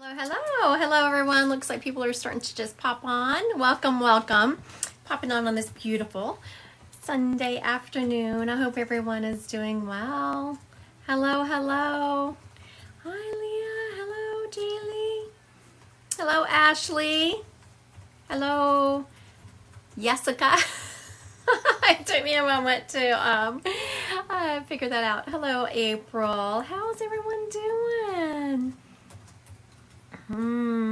Hello everyone. Looks like people are starting to just pop on. Welcome. Popping on this beautiful Sunday afternoon. I hope everyone is doing well. Hello. Hi Leah. Hello Jeely. Hello Ashley. Hello Jessica. It took me a moment to figure that out. Hello April. How's everyone doing?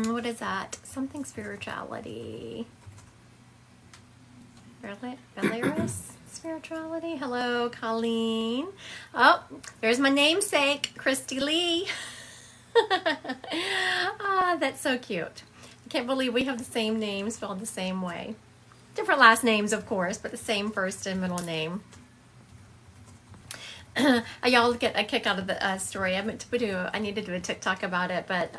What is that? Something spirituality. Belarus spirituality. Hello, Colleen. Oh, there's my namesake, Christy Lee. That's so cute. I can't believe we have the same name spelled the same way. Different last names, of course, but the same first and middle name. Y'all get a kick out of the story. I need to do a TikTok about it, but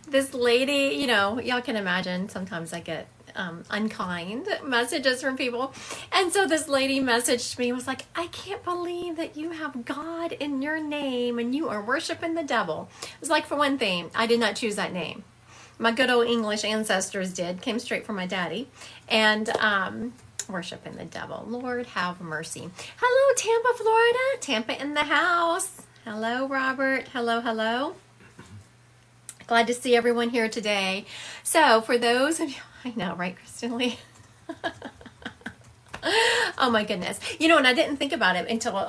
this lady, y'all can imagine sometimes I get unkind messages from people. And so this lady messaged me and was like, I can't believe that you have God in your name and you are worshiping the devil. It was like, for one thing, I did not choose that name. My good old English ancestors came straight from my daddy. And worshiping the devil. Lord have mercy. Hello, Tampa, Florida. Tampa in the house. Hello, Robert. Hello. Glad to see everyone here today. So for those of you, I know, right, Kristen Lee? Oh my goodness. And I didn't think about it until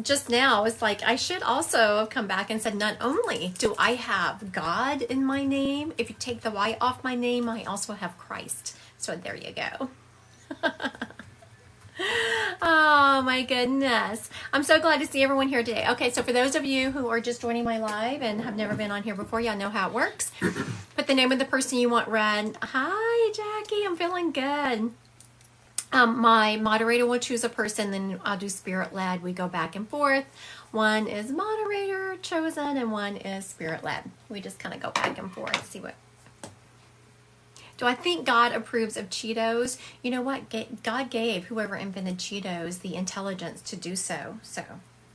just now. It's like I should also have come back and said, not only do I have God in my name, if you take the Y off my name, I also have Christ. So there you go. Oh my goodness. I'm so glad to see everyone here today. Okay, so for those of you who are just joining my live and have never been on here before, y'all know how it works. Put the name of the person you want read. Hi, Jackie. I'm feeling good. My moderator will choose a person, then I'll do spirit-led. We go back and forth. One is moderator chosen and one is spirit-led. We just kind of go back and forth, see what. Do I think God approves of Cheetos? You know what? God gave whoever invented Cheetos the intelligence to do so. So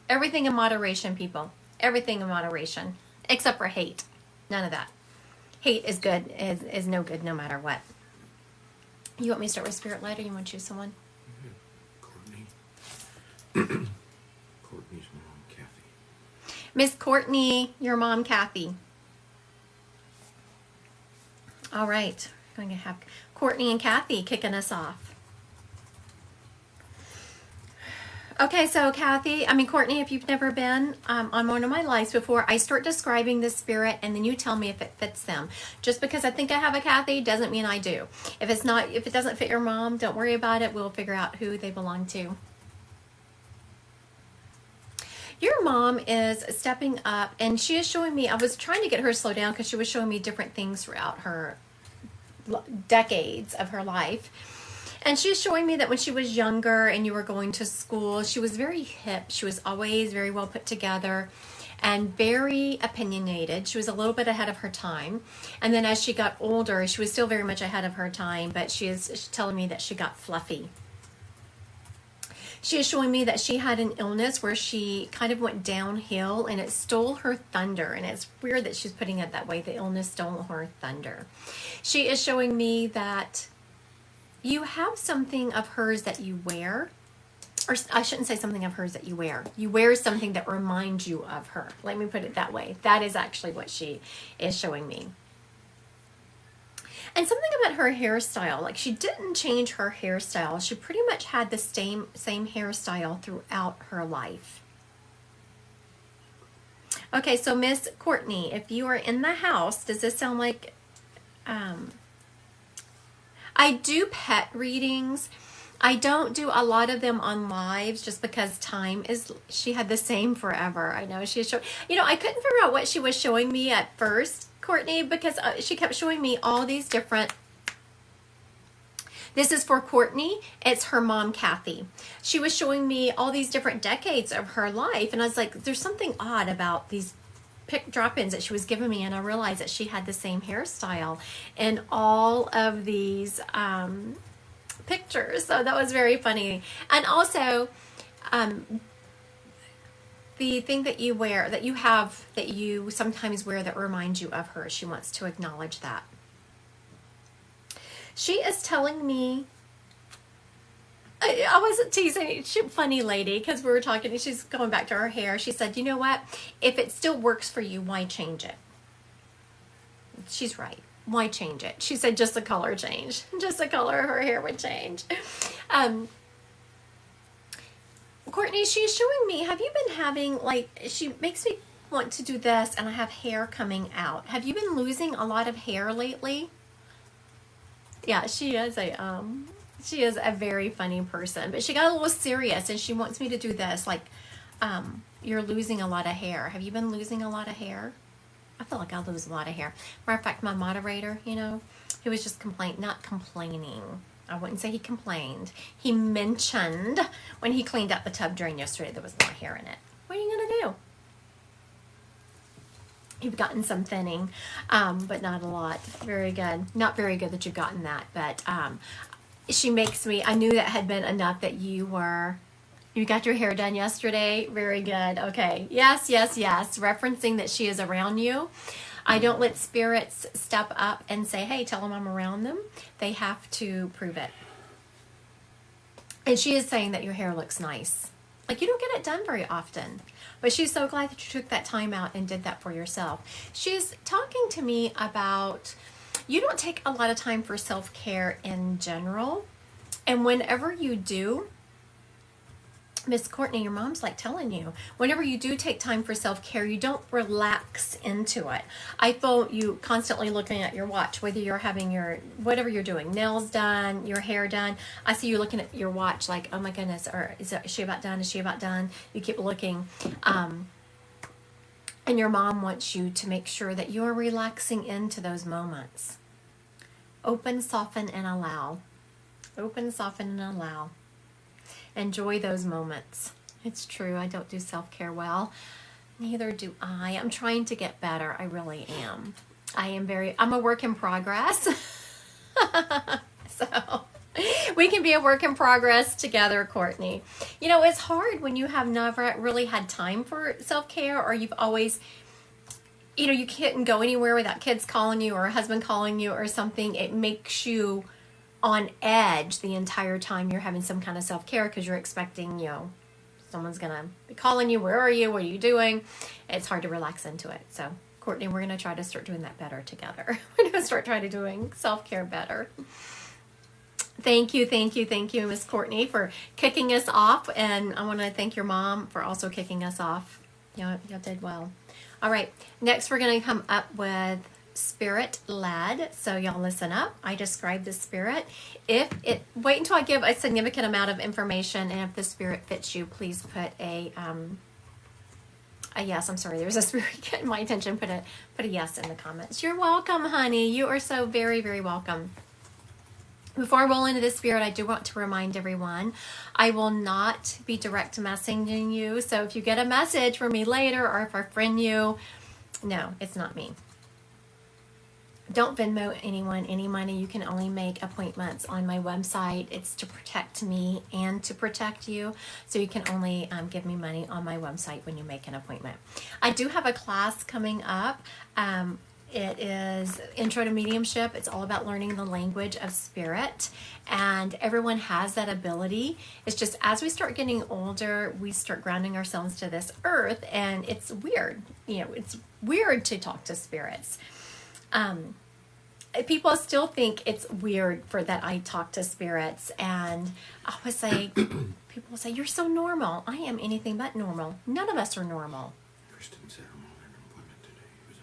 everything in moderation, people. Everything in moderation. Except for hate. None of that. Hate is good. Is no good no matter what. You want me to start with spirit led or you want to choose someone? Courtney. Courtney's mom, Kathy. Miss Courtney, your mom, Kathy. All right. Going to have Courtney and Kathy kicking us off. Okay, so Courtney, if you've never been on one of my lives before, I start describing the spirit and then you tell me if it fits them. Just because I think I have a Kathy doesn't mean I do. If it doesn't fit your mom, don't worry about it. We'll figure out who they belong to. Your mom is stepping up and she is showing me, I was trying to get her to slow down because she was showing me different things throughout her decades of her life. And she's showing me that when she was younger and you were going to school, she was very hip. She was always very well put together and very opinionated. She was a little bit ahead of her time. And then as she got older, she was still very much ahead of her time, but she's telling me that she got fluffy. She is showing me that she had an illness where she kind of went downhill and it stole her thunder. And it's weird that she's putting it that way. The illness stole her thunder. She is showing me that you have something of hers that you wear. Or I shouldn't say something of hers that you wear. You wear something that reminds you of her. Let me put it that way. That is actually what she is showing me. And something about her hairstyle, like she didn't change her hairstyle. She pretty much had the same hairstyle throughout her life. Okay, so Miss Courtney, if you are in the house, does this sound like... I do pet readings. I don't do a lot of them on lives just because she had the same forever. I know she's showing, I couldn't figure out what she was showing me at first, Courtney, because she kept showing me all these different. This is for Courtney. It's her mom, Kathy. She was showing me all these different decades of her life. And I was like, there's something odd about these drop-ins that she was giving me. And I realized that she had the same hairstyle in all of these pictures. So that was very funny. And also, the thing that you wear, that you have, that you sometimes wear that reminds you of her. She wants to acknowledge that. She is telling me, I wasn't teasing, she's a funny lady, because we were talking, she's going back to her hair. She said, you know what? If it still works for you, why change it? She's right. Why change it? She said just the color change. Just the color of her hair would change. Courtney, she's showing me, have you been having, like, she makes me want to do this, and I have hair coming out. Have you been losing a lot of hair lately? Yeah, she is a very funny person, but she got a little serious, and she wants me to do this, like, you're losing a lot of hair. Have you been losing a lot of hair? I feel like I lose a lot of hair. Matter of fact, my moderator, he was just not complaining. I wouldn't say he complained. He mentioned when he cleaned out the tub drain yesterday, there was more hair in it. What are you going to do? You've gotten some thinning, but not a lot. Very good. Not very good that you've gotten that, but she makes me, I knew that had been enough that you got your hair done yesterday. Very good. Okay. Yes, yes, yes. Referencing that she is around you. I don't let spirits step up and say, hey, tell them I'm around them. They have to prove it. And she is saying that your hair looks nice. Like, you don't get it done very often. But she's so glad that you took that time out and did that for yourself. She's talking to me about, you don't take a lot of time for self-care in general. And whenever you do, Miss Courtney, your mom's like telling you, whenever you do take time for self-care, you don't relax into it. I feel you constantly looking at your watch, whether you're having whatever you're doing, nails done, your hair done. I see you looking at your watch like, oh my goodness, or is she about done? Is she about done? You keep looking. And your mom wants you to make sure that you're relaxing into those moments. Open, soften, and allow. Open, soften, and allow. Enjoy those moments. It's true, I don't do self-care well. Neither do I. I'm trying to get better. I really am. I'm a work in progress. So we can be a work in progress together, Courtney. It's hard when you have never really had time for self-care, or you've always, you can't go anywhere without kids calling you or a husband calling you or something. It makes you on edge the entire time you're having some kind of self-care, because you're expecting, someone's gonna be calling you. Where are you? What are you doing? It's hard to relax into it. So, Courtney, we're gonna try to start doing that better together. We're gonna start trying to doing self-care better. Thank you, Miss Courtney, for kicking us off, and I want to thank your mom for also kicking us off. Y'all did well. All right, next we're gonna come up with spirit led. So y'all listen up. I describe the spirit. Wait until I give a significant amount of information, and if the spirit fits you, please put a yes. I'm sorry, there's a spirit getting my attention. Put a yes in the comments. You're welcome, honey. You are so very, very welcome. Before I roll into the spirit, I do want to remind everyone, I will not be direct messaging you. So if you get a message from me later, or if I friend you, no, it's not me. Don't Venmo anyone any money. You can only make appointments on my website. It's to protect me and to protect you. So you can only give me money on my website when you make an appointment. I do have a class coming up. It is Intro to Mediumship. It's all about learning the language of spirit. And everyone has that ability. It's just as we start getting older, we start grounding ourselves to this earth. And it's weird. It's weird to talk to spirits. People still think it's weird that I talk to spirits, and I would say, people will say, you're so normal. I am anything but normal. None of us are normal. Kristen said her mom had an appointment today. It was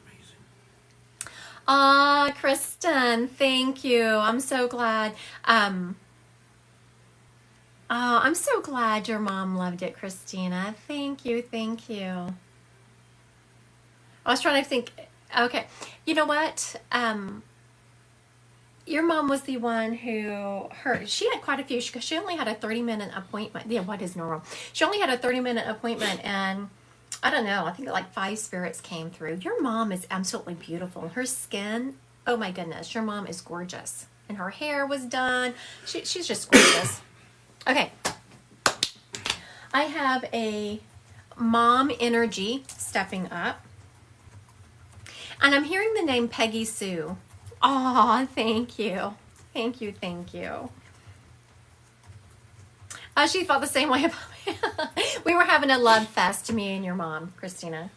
amazing. Kristen, thank you. I'm so glad. I'm so glad your mom loved it, Christina. Thank you. I was trying to think. Okay, you know what? Your mom was the one who she had quite a few, because she only had a 30-minute appointment. Yeah, what is normal? She only had a 30-minute appointment, and I don't know, I think like 5 spirits came through. Your mom is absolutely beautiful. Her skin, oh my goodness, your mom is gorgeous. And her hair was done. She's just gorgeous. Okay. I have mom energy stepping up. And I'm hearing the name Peggy Sue. Oh, thank you. Thank you, thank you. She felt the same way about me. We were having a love fest, me and your mom, Christina.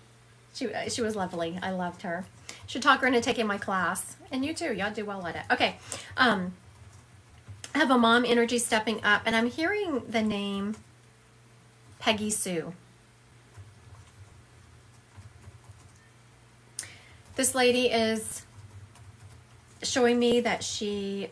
She was lovely. I loved her. Should talk her into taking my class. And you too. Y'all do well at it. Okay. I have a mom energy stepping up, and I'm hearing the name Peggy Sue. This lady is showing me that she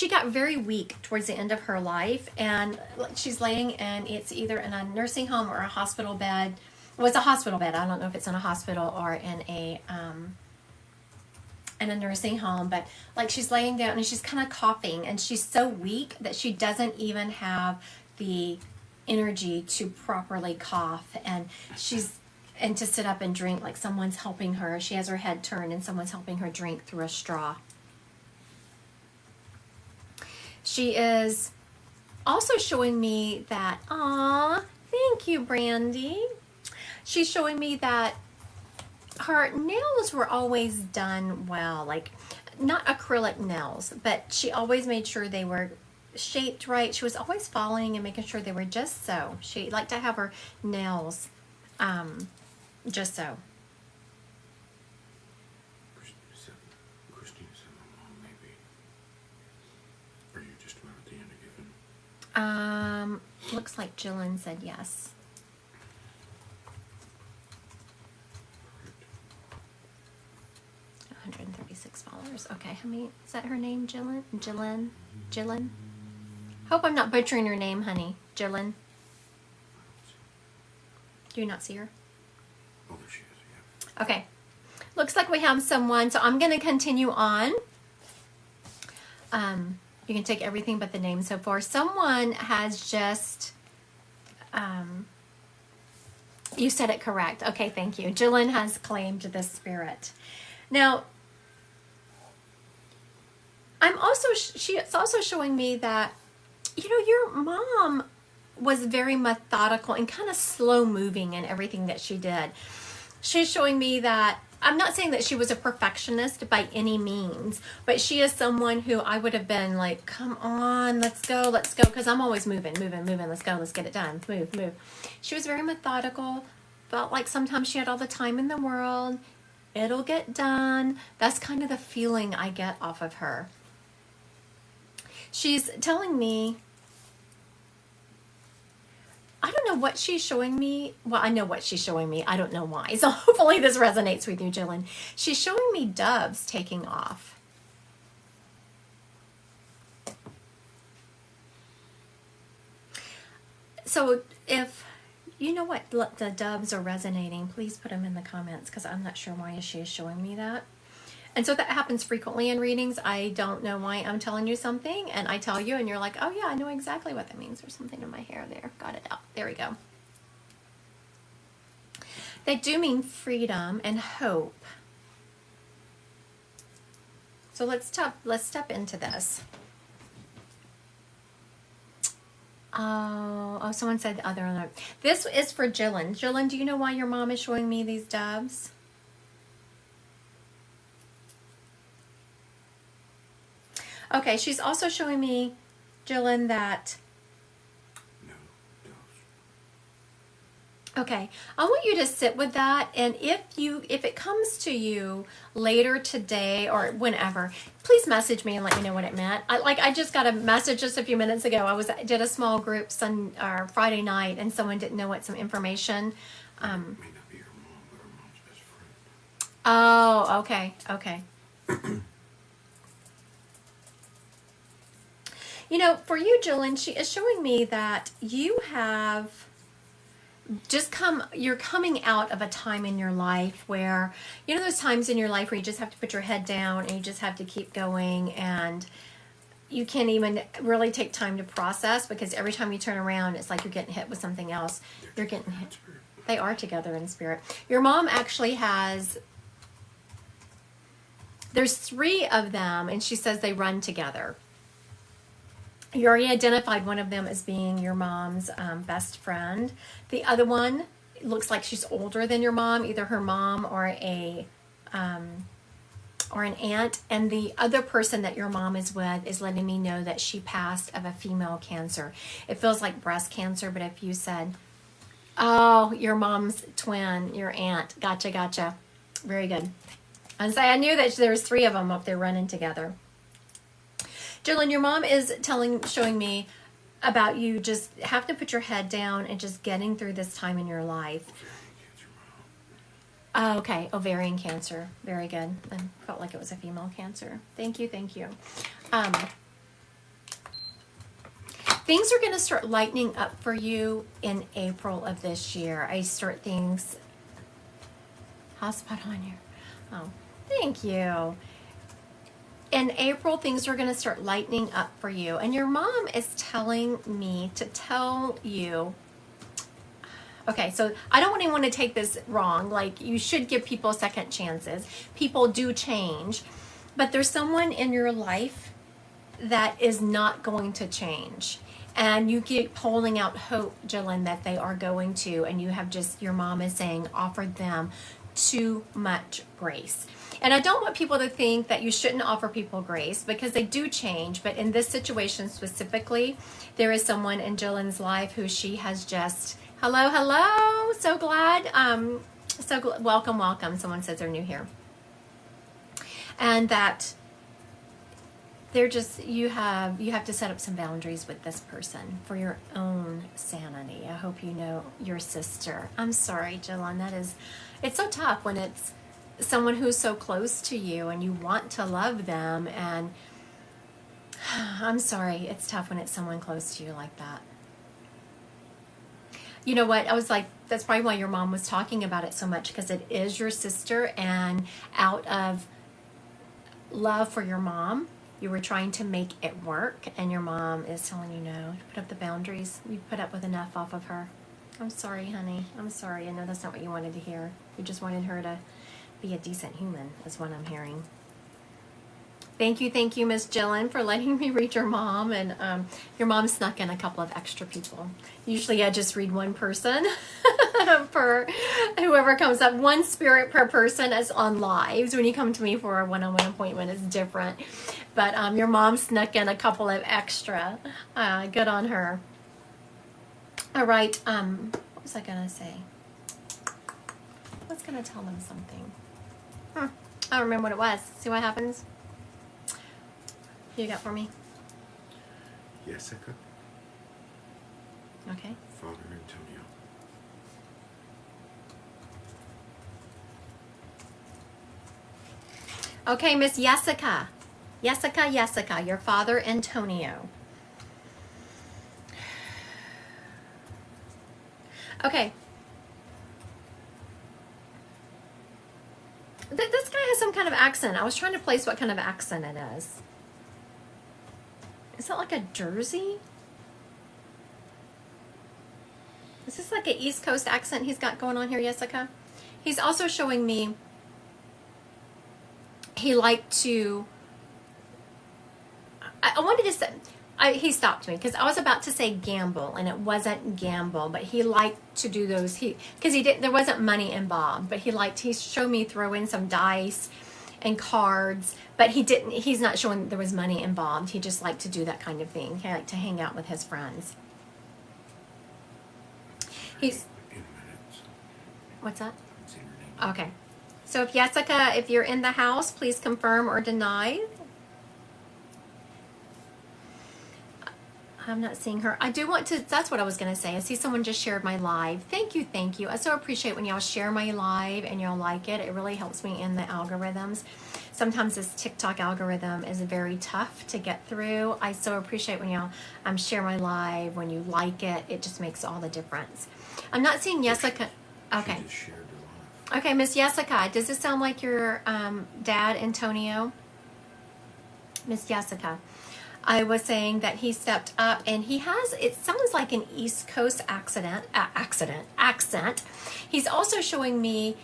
got very weak towards the end of her life, and she's laying, and it's either in a nursing home or a hospital bed. Well, it's a hospital bed. I don't know if it's in a hospital or in a nursing home, but like she's laying down and she's kind of coughing, and she's so weak that she doesn't even have the energy to properly cough, and to sit up and drink like someone's helping her. She has her head turned and someone's helping her drink through a straw. She is also showing me that, thank you, Brandy. She's showing me that her nails were always done well, like not acrylic nails, but she always made sure they were shaped right. She was always following and making sure they were just so. She liked to have her nails just so. Christy said my mom maybe. Are you just about at the end of giving? Looks like Jillian said yes. Perfect. 136 followers. Okay, how many? Is that her name, Jillian? Jillian? Hope I'm not butchering her name, honey. Jillian. Do you not see her? Oh, there she is, yeah. Okay. Looks like we have someone, so I'm going to continue on. You can take everything but the name so far. Someone has just, you said it correct. Okay, thank you. Jillian has claimed this spirit. Now, she's also showing me that, your mom was very methodical and kind of slow moving in everything that she did. She's showing me that, I'm not saying that she was a perfectionist by any means, but she is someone who I would have been like, come on, let's go, because I'm always moving, let's go, let's get it done, move. She was very methodical, felt like sometimes she had all the time in the world, it'll get done. That's kind of the feeling I get off of her. She's telling me, I don't know what she's showing me. Well, I know what she's showing me. I don't know why. So hopefully this resonates with you, Jillian. She's showing me doves taking off. So if you know what the doves are resonating, please put them in the comments, because I'm not sure why she is showing me that. And so that happens frequently in readings. I don't know why I'm telling you something, and I tell you, and you're like, oh yeah, I know exactly what that means. There's something in my hair there. Got it out. There we go. They do mean freedom and hope. So let's step into this. Oh, someone said the other one. This is for Jillian. Jillian, do you know why your mom is showing me these doves? Okay, she's also showing me, Jillian, that... No, doves. Okay, I want you to sit with that, and if it comes to you later today or whenever, please message me and let me know what it meant. I just got a message just a few minutes ago. I did a small group Friday night, and someone didn't know what some information. May not be her mom, but her mom's best friend. Oh, okay. For you, Jillian, she is showing me that you have you're coming out of a time in your life where, those times in your life where you just have to put your head down and you just have to keep going, and you can't even really take time to process, because every time you turn around, it's like you're getting hit with something else. You're getting hit. They are together in spirit. Your mom actually there's 3 of them, and she says they run together. You already identified one of them as being your mom's best friend. The other one looks like she's older than your mom, either her mom or an aunt. And the other person that your mom is with is letting me know that she passed of a female cancer. It feels like breast cancer, but if you said, oh, your mom's twin, your aunt, gotcha. Very good. And so I knew that there was 3 of them up there running together. Jillian, your mom is showing me about you just having to put your head down and just getting through this time in your life. Oh, okay, ovarian cancer. Very good. I felt like it was a female cancer. Thank you. Things are going to start lightening up for you in April of this year. I start things. How's spot on here? Oh, thank you. In April, things are going to start lightening up for you. And your mom is telling me to tell you. Okay, so I don't want anyone to take this wrong. Like, you should give people second chances. People do change. But there's someone in your life that is not going to change. And you keep holding out hope, Jillian, that they are going to. And you have just, your mom is saying, offered them too much grace. And I don't want people to think that you shouldn't offer people grace, because they do change. But in this situation specifically, there is someone in Jillian's life who she has just, hello, so glad, welcome. Someone says they're new here. And that they're just, you have to set up some boundaries with this person for your own sanity. I hope you know your sister. I'm sorry, Jillian, it's so tough when it's someone who's so close to you and you want to love them, and I'm sorry, it's tough when it's someone close to you like that. You know what, I was like, that's probably why your mom was talking about it so much, because it is your sister, and out of love for your mom, you were trying to make it work, and your mom is telling you no, to put up the boundaries. You put up with enough off of her. I'm sorry, honey. I'm sorry. I know that's not what you wanted to hear. You just wanted her to be a decent human, is what I'm hearing. Thank you, Miss Jillian, for letting me read your mom. And your mom snuck in a couple of extra people. Usually I just read one person for whoever comes up. One spirit per person as on lives. When you come to me for a one-on-one appointment, it's different. But your mom snuck in a couple of extra. Good on her. All right. What was I going to say? I was going to tell them something. I don't remember what it was. See what happens? You got for me? Jessica. Okay. Father Antonio. Okay, Miss Jessica. Jessica, your father Antonio. Okay. This guy has some kind of accent. I was trying to place what kind of accent it is. Is that like a Jersey? Is this like an East Coast accent he's got going on here, Jessica? He's also showing me he liked to... I wanted to say... he stopped me because I was about to say gamble, and it wasn't gamble, but he liked to do those. There wasn't money involved, but he showed me throwing some dice and cards, but he's not showing there was money involved. He just liked to do that kind of thing. He liked to hang out with his friends. What's that? Okay. So if Jessica, if you're in the house, please confirm or deny. I'm not seeing her. I do want to, that's what I was going to say. I see someone just shared my live. Thank you. I so appreciate when y'all share my live and y'all like it. It really helps me in the algorithms. Sometimes this TikTok algorithm is very tough to get through. I so appreciate when y'all share my live, when you like it. It just makes all the difference. I'm not seeing Jessica. Okay. Okay, Miss Jessica, does this sound like your dad, Antonio? Miss Jessica. I was saying that he stepped up, and he has, it sounds like an East Coast accent. He's also showing me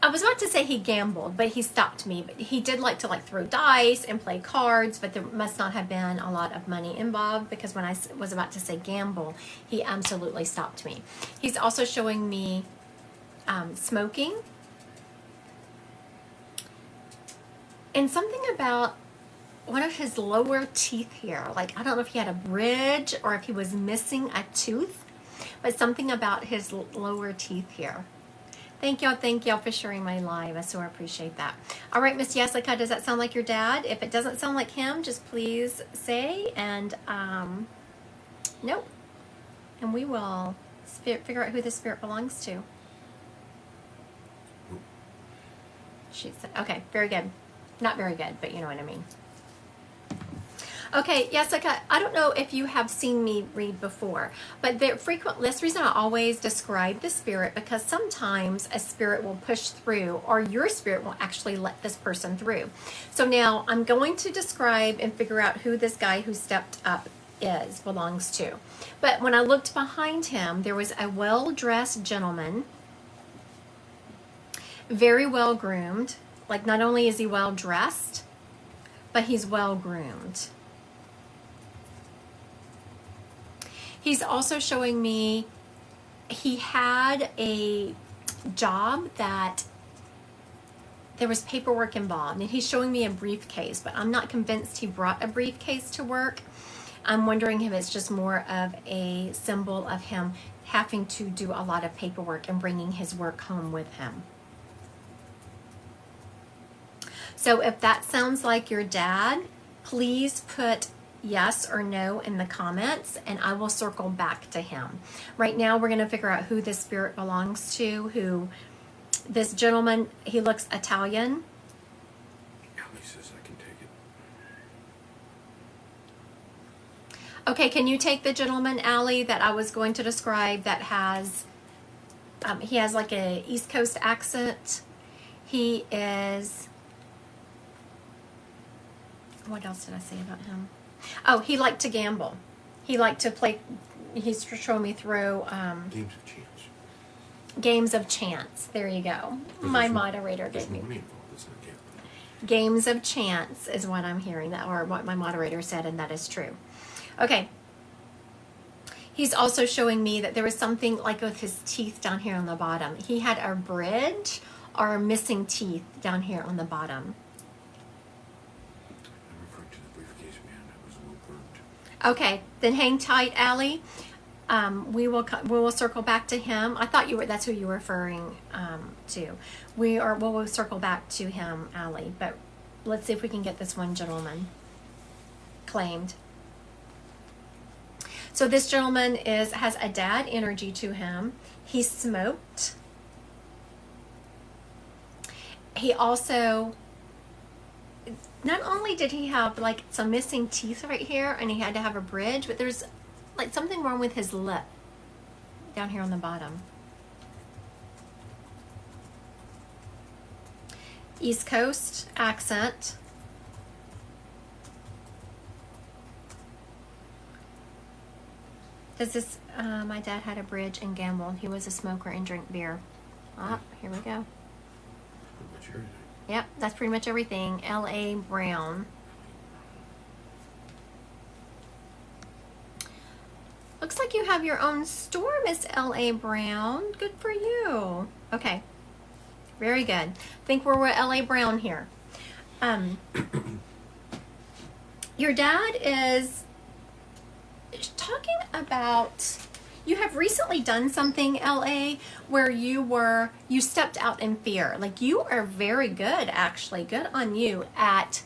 I was about to say he gambled, but he stopped me. But he did like to throw dice and play cards, but there must not have been a lot of money involved, because when I was about to say gamble, he absolutely stopped me. He's also showing me smoking. And something about one of his lower teeth here. Like, I don't know if he had a bridge or if he was missing a tooth, but something about his lower teeth here. Thank y'all for sharing my live. I so appreciate that. All right, Miss Jessica, does that sound like your dad? If it doesn't sound like him, just please say, and nope. And we will figure out who the spirit belongs to. She said, okay, very good. Not very good, but you know what I mean. Okay, Jessica, I don't know if you have seen me read before, but that's the reason I always describe the spirit, because sometimes a spirit will push through, or your spirit will actually let this person through. So now I'm going to describe and figure out who this guy who stepped up belongs to. But when I looked behind him, there was a well-dressed gentleman, very well-groomed. Like, not only is he well-dressed, but he's well-groomed. He's also showing me he had a job that there was paperwork involved, and he's showing me a briefcase, but I'm not convinced he brought a briefcase to work. I'm wondering if it's just more of a symbol of him having to do a lot of paperwork and bringing his work home with him. So if that sounds like your dad, please put yes or no in the comments, and I will circle back to him. Right now, we're going to figure out who this spirit belongs to. Who this gentleman, he looks Italian. Allie says I can take it. Okay, can you take the gentleman, Allie, that I was going to describe, that has, he has like a East Coast accent. He is, what else did I say about him? Oh, he liked to gamble. He liked to play, he's showing me through Games of chance. Games of chance. There you go. My moderator gave me. Money involved. It's not gambling. Games of chance is what I'm hearing, or what my moderator said, and that is true. Okay. He's also showing me that there was something like with his teeth down here on the bottom. He had a bridge or missing teeth down here on the bottom. Okay, then hang tight, Allie. We will circle back to him. I thought that's who you were referring to. We'll circle back to him, Allie. But let's see if we can get this one gentleman claimed. So this gentleman has a dad energy to him. He smoked. He also, not only did he have like some missing teeth right here, and he had to have a bridge, but there's like something wrong with his lip down here on the bottom. East Coast accent. Does this, my dad had a bridge and gambled. He was a smoker and drank beer. Ah, here we go. Yep, that's pretty much everything. L.A. Brown. Looks like you have your own store, Miss L.A. Brown. Good for you. Okay. Very good. I think we're with L.A. Brown here. Your dad is talking about, you have recently done something, L.A., where you stepped out in fear. Like, you are very good, actually. Good on you at,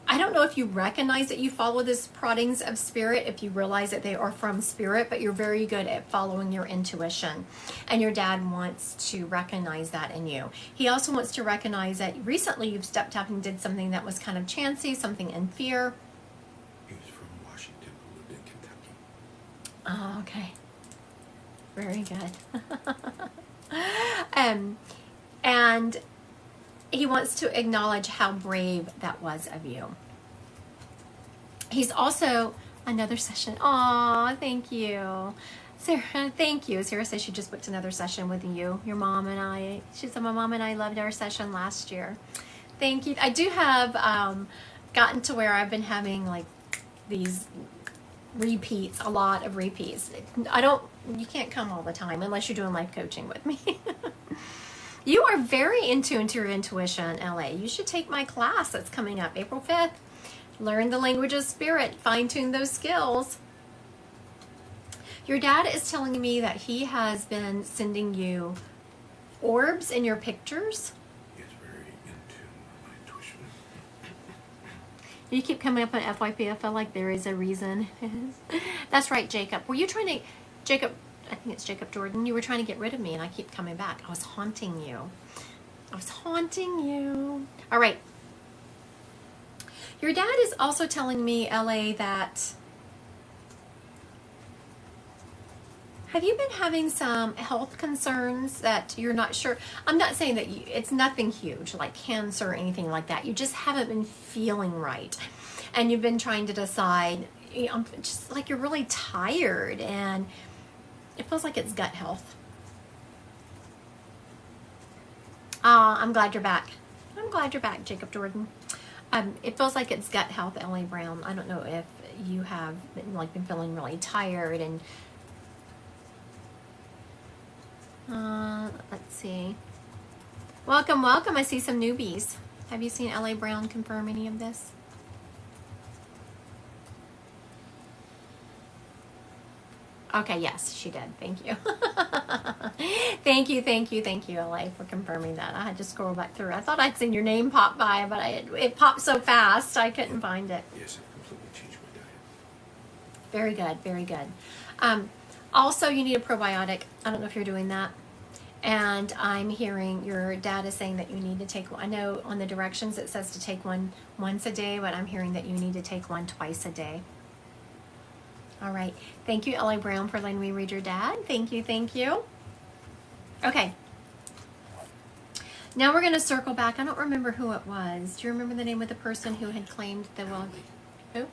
I don't know if you recognize that you follow this proddings of spirit, if you realize that they are from spirit, but you're very good at following your intuition. And your dad wants to recognize that in you. He also wants to recognize that recently you've stepped out and did something that was kind of chancy, something in fear. He was from Washington, who lived in Kentucky. Oh, okay. Very good. And he wants to acknowledge how brave that was of you. He's also, another session. Aw, thank you. Sarah, thank you. Sarah says she just booked another session with you, your mom and I. She said, my mom and I loved our session last year. Thank you. I do have gotten to where I've been having like these repeats, a lot of repeats. You can't come all the time unless you're doing life coaching with me. You are very in tune to your intuition, LA. You should take my class that's coming up April 5th. Learn the language of spirit, fine tune those skills. Your dad is telling me that he has been sending you orbs in your pictures. He's very in tune with my intuition. You keep coming up on FYP. I feel like there is a reason. That's right, Jacob. Were you trying to, Jacob, I think it's Jacob Jordan, you were trying to get rid of me and I keep coming back. I was haunting you. I was haunting you. All right. Your dad is also telling me, LA, that have you been having some health concerns that you're not sure? I'm not saying that it's nothing huge like cancer or anything like that. You just haven't been feeling right. And you've been trying to decide, just like you're really tired and it feels like it's gut health. I'm glad you're back. I'm glad you're back, Jacob Jordan. It feels like it's gut health, L.A. Brown. I don't know if you have been feeling really tired and let's see. Welcome, welcome. I see some newbies. Have you seen L.A. Brown confirm any of this? Okay, yes, she did. Thank you. Thank you, LA, for confirming that. I had to scroll back through. I thought I'd seen your name pop by, but it popped so fast I couldn't find it. Yes, I've completely changed my diet. Very good, very good. Also, you need a probiotic. I don't know if you're doing that. And I'm hearing your dad is saying that you need to take one. I know on the directions it says to take one once a day, but I'm hearing that you need to take one twice a day. All right. Thank you, L.A. Brown, for letting me read your dad. Thank you, thank you. Okay. Now we're going to circle back. I don't remember who it was. Do you remember the name of the person who had claimed the will? Who?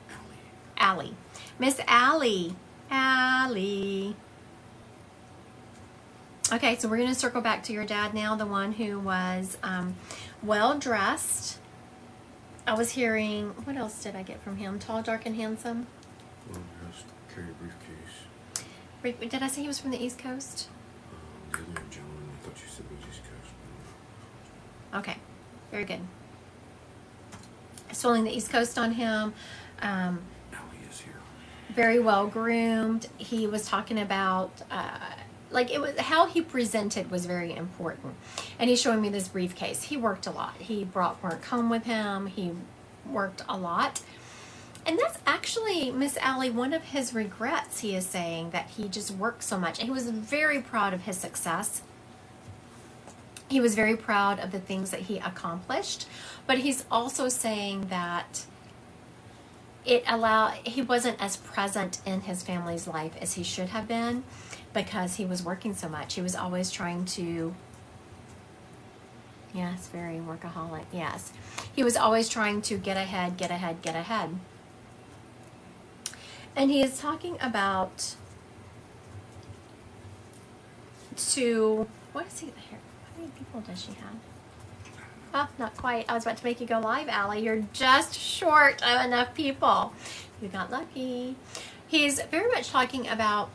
Allie. Miss Allie. Allie. Okay, so we're going to circle back to your dad now, the one who was well-dressed. I was hearing, what else did I get from him? Tall, dark, and handsome? Well-dressed, carry a briefcase. Did I say he was from the East Coast? The other gentleman, I thought you said it was East Coast. Okay, very good. Swelling the East Coast on him. Now he is here. Very well groomed. He was talking about it was how he presented was very important. And he's showing me this briefcase. He worked a lot. He brought work home with him. He worked a lot. And that's actually, Miss Allie, one of his regrets. He is saying that he just worked so much. And he was very proud of his success. He was very proud of the things that he accomplished. But he's also saying that he wasn't as present in his family's life as he should have been because he was working so much. He was always trying to, yes, very workaholic, yes. He was always trying to get ahead, get ahead, get ahead. And he is talking about what is he here? How many people does she have? Oh, not quite. I was about to make you go live, Allie. You're just short of enough people. You got lucky. He's very much talking about,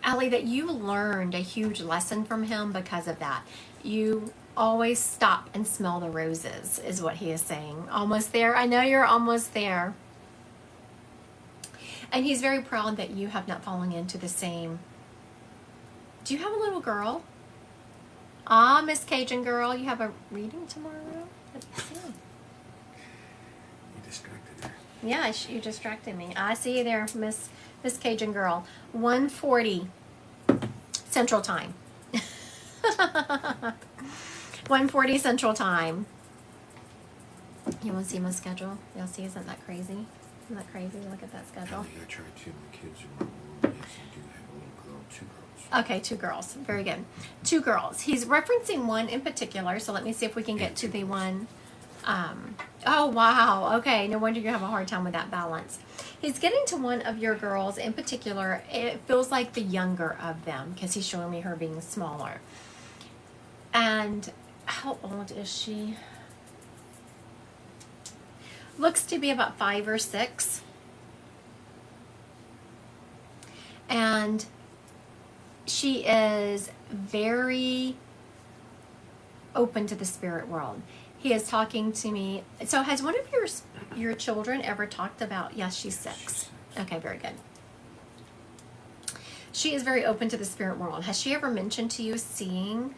Allie, that you learned a huge lesson from him because of that. You always stop and smell the roses, is what he is saying. Almost there. I know you're almost there. And he's very proud that you have not fallen into the same. Do you have a little girl? Ah, Miss Cajun girl, you have a reading tomorrow? Let's see. You distracted her. Yeah, you distracted me. I see you there, Miss Cajun girl. 1:40 Central Time. 1:40 Central Time. You want to see my schedule? You'll see, isn't that crazy? Isn't that crazy? Look at that schedule. I tried to. My kids are my room. Yes, I do have a little girl, 2 girls. Okay, 2 girls. Very good. 2 girls. He's referencing one in particular, so let me see if we can get to the one. Oh, wow. Okay. No wonder you have a hard time with that balance. He's getting to one of your girls in particular. It feels like the younger of them because he's showing me her being smaller. And how old is she? Looks to be about 5 or 6. And she is very open to the spirit world. He is talking to me. So has one of your children ever talked about, yes, she's 6. Okay, very good. She is very open to the spirit world. Has she ever mentioned to you seeing,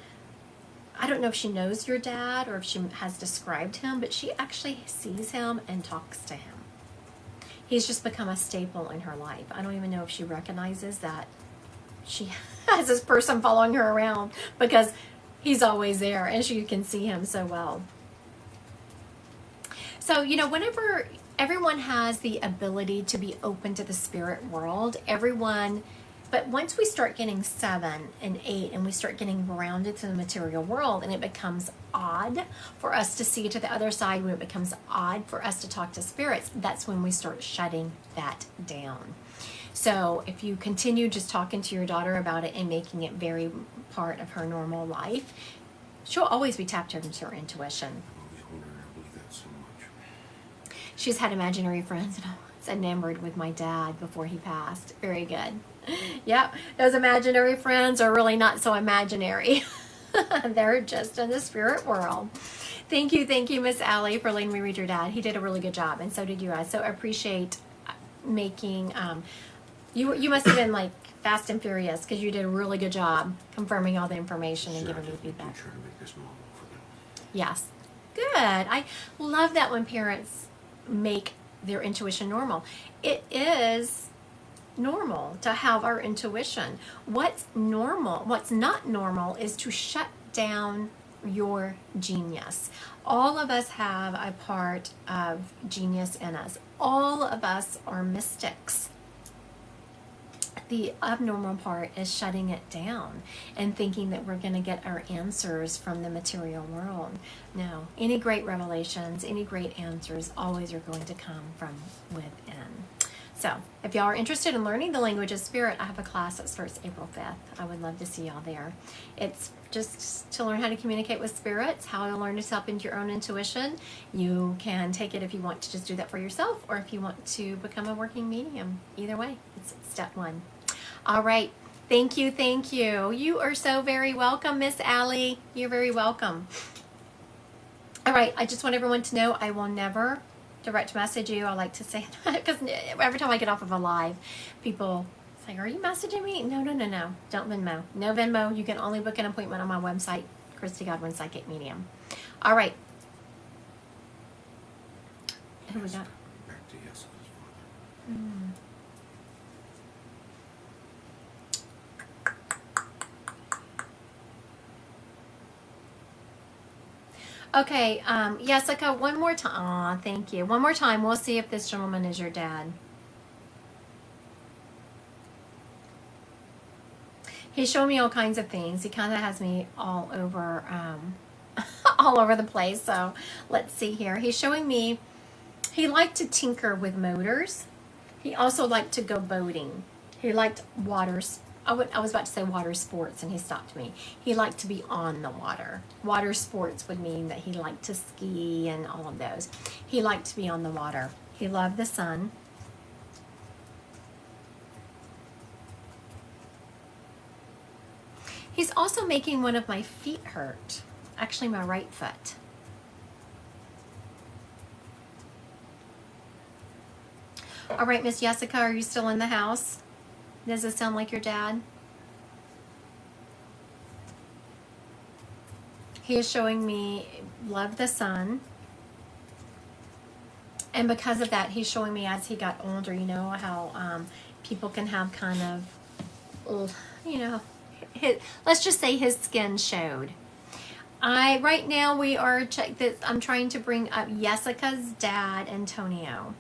I don't know if she knows your dad or if she has described him, but she actually sees him and talks to him. He's just become a staple in her life. I don't even know if she recognizes that she has this person following her around because he's always there and she can see him so well. So, whenever everyone has the ability to be open to the spirit world, but once we start getting 7 and 8 and we start getting grounded to the material world and it becomes odd for us to see to the other side, when it becomes odd for us to talk to spirits, that's when we start shutting that down. So if you continue just talking to your daughter about it and making it very part of her normal life, she'll always be tapped into her intuition. She's had imaginary friends, and I was enamored with my dad before he passed. Very good. Yep, those imaginary friends are really not so imaginary. They're just in the spirit world. Thank you, Miss Allie, for letting me read your dad. He did a really good job, and so did you. I so appreciate making, you must have been like fast and furious because you did a really good job confirming all the information and giving me feedback. Trying to make this normal for them. Yes. Good. I love that when parents make their intuition normal. It is normal to have our intuition. What's not normal is to shut down your genius. All of us have a part of genius in us. All of us are mystics. The abnormal part is shutting it down and thinking that we're going to get our answers from the material world. No, any great revelations, any great answers always are going to come from within. So if y'all are interested in learning the language of spirit, I have a class that starts April 5th. I would love to see y'all there. It's just to learn how to communicate with spirits, how to learn to tap into your own intuition. You can take it if you want to just do that for yourself, or if you want to become a working medium. Either way, it's step 1. All right. Thank you. You are so very welcome, Miss Allie. You're very welcome. All right. I just want everyone to know I will never direct message you. I like to say, because every time I get off of a live, people say, are you messaging me? No. Don't Venmo. No Venmo. You can only book an appointment on my website, Christy Godwin Psychic Medium. All right. Who we got? Back to Jessica's father. Okay, Jessica, one more time. Aw, thank you. One more time. We'll see if this gentleman is your dad. He's showing me all kinds of things. He kind of has me all over, all over the place. So let's see here. He's showing me he liked to tinker with motors. He also liked to go boating. He liked waters. I was about to say water sports, and he stopped me. He liked to be on the water. Water sports would mean that he liked to ski and all of those. He liked to be on the water. He loved the sun. He's also making one of my feet hurt. Actually, my right foot. All right, Miss Jessica, are you still in the house? Does it sound like your dad? He is showing me love the sun. And because of that, he's showing me as he got older, you know, how people can have kind of, you know, let's just say his skin showed. Right now we are, I'm trying to bring up Jessica's dad, Antonio.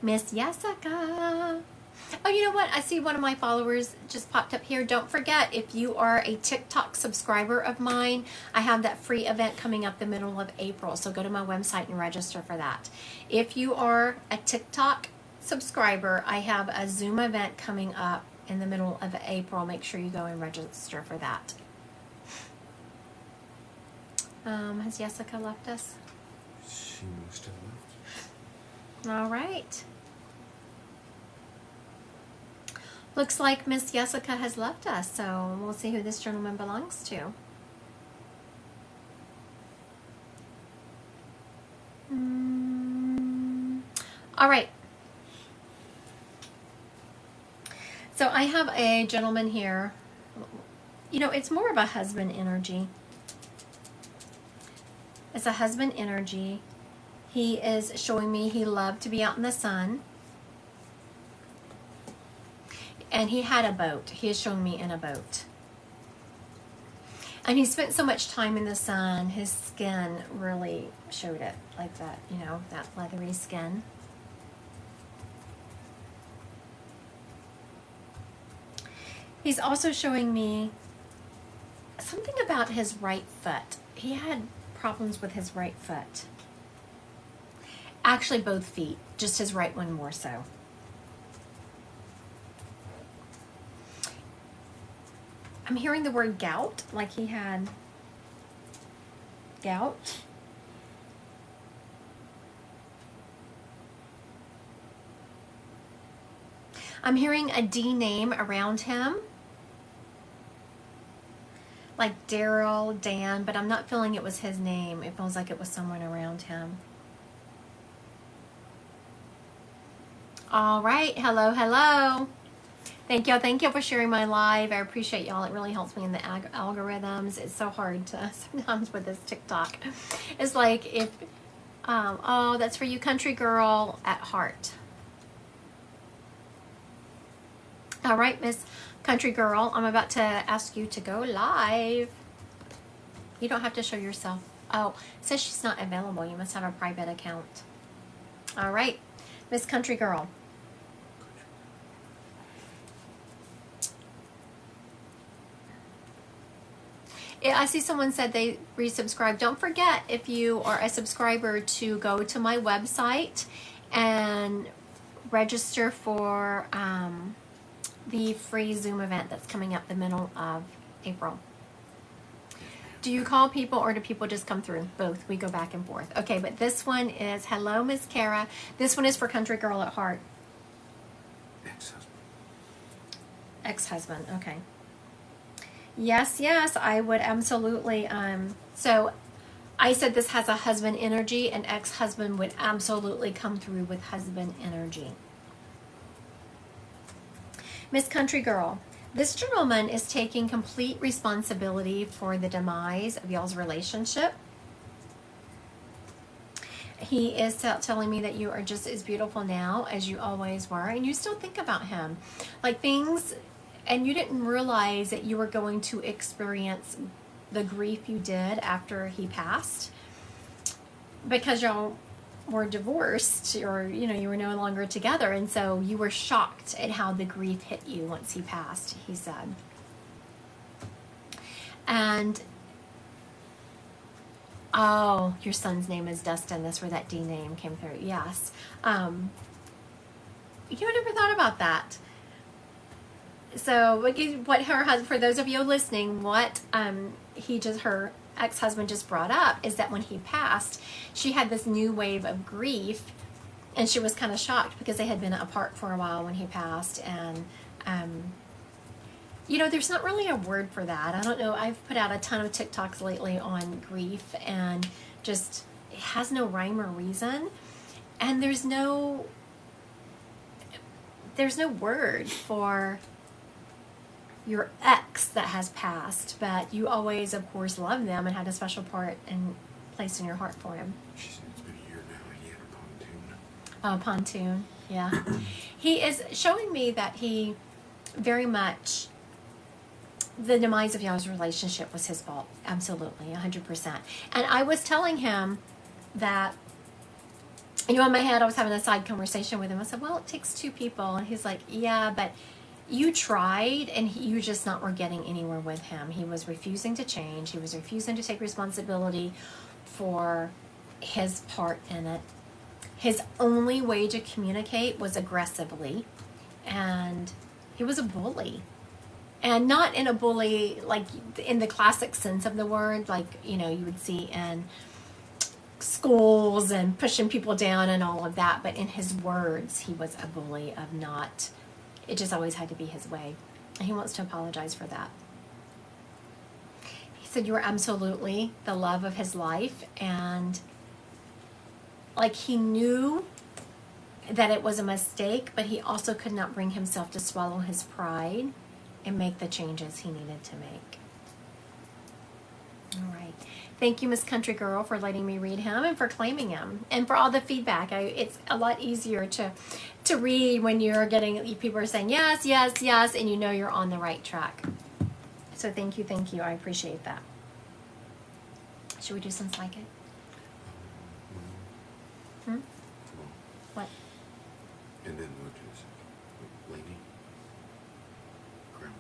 Miss Jessica, Oh, you know what? I see one of my followers just popped up here. Don't forget, if you are a TikTok subscriber of mine, I have that free event coming up the middle of April. So go to my website and register for that. If you are a TikTok subscriber, I have a Zoom event coming up in the middle of April. Make sure you go and register for that. Has Jessica left us? She must have left. All right. Looks like Miss Jessica has left us, so we'll see who this gentleman belongs to. All right. So I have a gentleman here. You know, it's more of a husband energy. It's a husband energy. He is showing me he loved to be out in the sun. And he had a boat. He is showing me in a boat. And he spent so much time in the sun, his skin really showed it like that, you know, that leathery skin. He's also showing me something about his right foot. He had problems with his right foot. Actually, both feet, just his right one more so. I'm hearing the word gout, like he had gout. I'm hearing a D name around him, like Daryl, Dan, but I'm not feeling it was his name. It feels like it was someone around him. All right, hello, hello. Thank you for sharing my live. I appreciate y'all. It really helps me in the algorithms. It's so hard to sometimes with this TikTok. It's like if, oh, that's for you, country girl at heart. All right, Miss Country Girl, I'm about to ask you to go live. You don't have to show yourself. Oh, it says she's not available. You must have a private account. All right, Miss Country Girl. I see someone said they resubscribed. Don't forget, if you are a subscriber, to go to my website and register for the free Zoom event that's coming up the middle of April. Do you call people or do people just come through? Both. We go back and forth. Okay, but this one is, hello, Miss Kara. This one is for Country Girl at Heart. Ex-husband. Ex-husband, okay. Yes, I would absolutely. So I said this has a husband energy, and ex-husband would absolutely come through with husband energy. Miss Country Girl, this gentleman is taking complete responsibility for the demise of y'all's relationship. He is telling me that you are just as beautiful now as you always were, and you still think about him. Like things... And you didn't realize that you were going to experience the grief you did after he passed because y'all were divorced, or you were no longer together, and so you were shocked at how the grief hit you once he passed, he said. And oh, your son's name is Dustin. That's where that D name came through. Yes. You never thought about that. So what her husband, for those of you listening, what her ex-husband just brought up is that when he passed, she had this new wave of grief, and she was kind of shocked because they had been apart for a while when he passed. And there's not really a word for that. I don't know. I've put out a ton of TikToks lately on grief, and just it has no rhyme or reason, and there's no word for your ex that has passed, but you always, of course, loved them and had a special part and place in your heart for him. She said it's been a year now. He had a pontoon. Oh, pontoon, yeah. He is showing me that he very much, the demise of y'all's relationship was his fault. Absolutely, 100%. And I was telling him that You know, in my head, I was having a side conversation with him. I said, well, it takes two people. And he's like, yeah, but you tried and you just not were getting anywhere with him. He was refusing to change. He was refusing to take responsibility for his part in it. His only way to communicate was aggressively. And he was a bully. And not in a bully, like in the classic sense of the word, like, you know, you would see in schools and pushing people down and all of that. But in his words, he was a bully of not, it just always had to be his way. And he wants to apologize for that. He said you were absolutely the love of his life. And like he knew that it was a mistake, but he also could not bring himself to swallow his pride and make the changes he needed to make. All right. Thank you, Miss Country Girl, for letting me read him and for claiming him and for all the feedback. It's a lot easier to read when you're getting, people are saying yes, yes, yes, and you know you're on the right track. So thank you, thank you. I appreciate that. Should we do some psychic? Well, What? and then we'll do this. Lady? Grandma?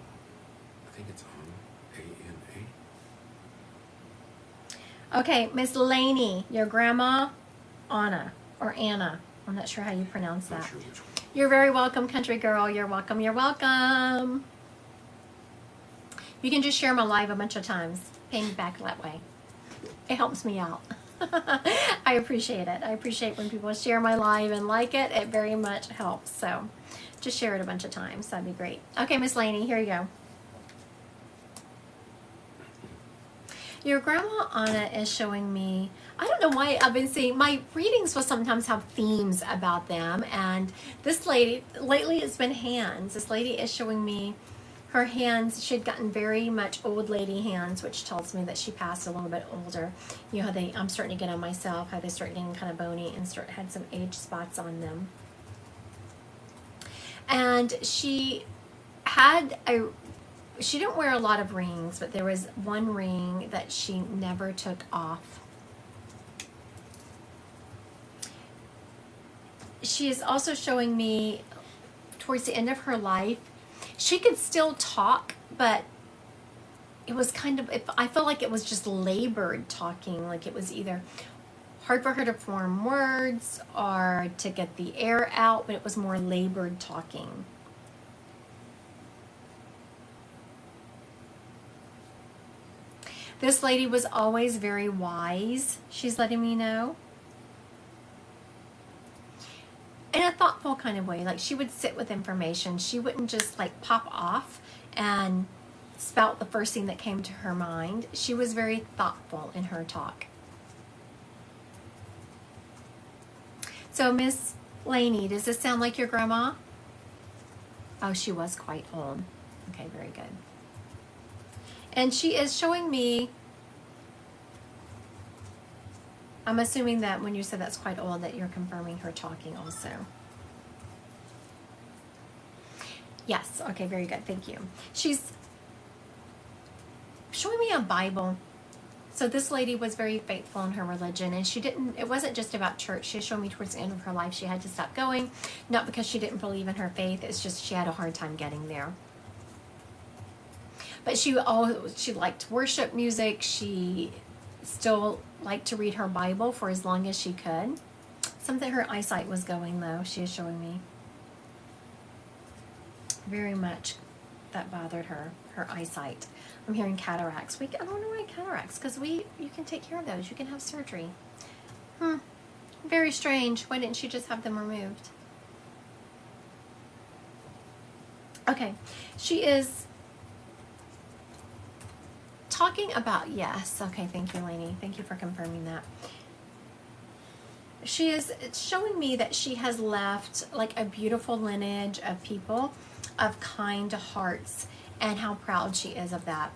I think it's Anna. A-N-A? Okay, Miss Laney, your grandma, Anna, or Anna. I'm not sure how you pronounce that. Not sure which one. You're very welcome, Country Girl. You're welcome, you're welcome. You can just share my live a bunch of times. Pay me back that way. It helps me out. I appreciate it. I appreciate when people share my live and like it. It very much helps. So just share it a bunch of times. That'd be great. Okay, Miss Laney, here you go. Your grandma Anna is showing me, I don't know why I've been seeing, my readings will sometimes have themes about them. And this lady, lately it's been hands. This lady is showing me her hands. She had gotten very much old lady hands, which tells me that she passed a little bit older. You know how I'm starting to get on myself, how they start getting kind of bony and had some age spots on them. And she didn't wear a lot of rings, but there was one ring that she never took off. She is also showing me towards the end of her life, she could still talk, but it was kind of, I felt like it was just labored talking. Like it was either hard for her to form words or to get the air out, but it was more labored talking. This lady was always very wise, she's letting me know. In a thoughtful kind of way. Like she would sit with information. She wouldn't just like pop off and spout the first thing that came to her mind. She was very thoughtful in her talk. So Miss Laney, does this sound like your grandma? Oh, she was quite old. Okay, very good. And she is showing me, I'm assuming that when you said that's quite old, that you're confirming her talking also. Yes, okay, very good, thank you. She's showing me a Bible. So this lady was very faithful in her religion, and it wasn't just about church. She showed me towards the end of her life she had to stop going, not because she didn't believe in her faith, it's just she had a hard time getting there. But she liked worship music. She still liked to read her Bible for as long as she could. Something, her eyesight was going though, she is showing me. Very much that bothered her eyesight. I'm hearing cataracts. I don't know why cataracts, because you can take care of those. You can have surgery. Very strange. Why didn't she just have them removed? Okay, she is talking about, yes, okay, thank you, Lainey. Thank you for confirming that. It's showing me that she has left like a beautiful lineage of people of kind hearts, and how proud she is of that.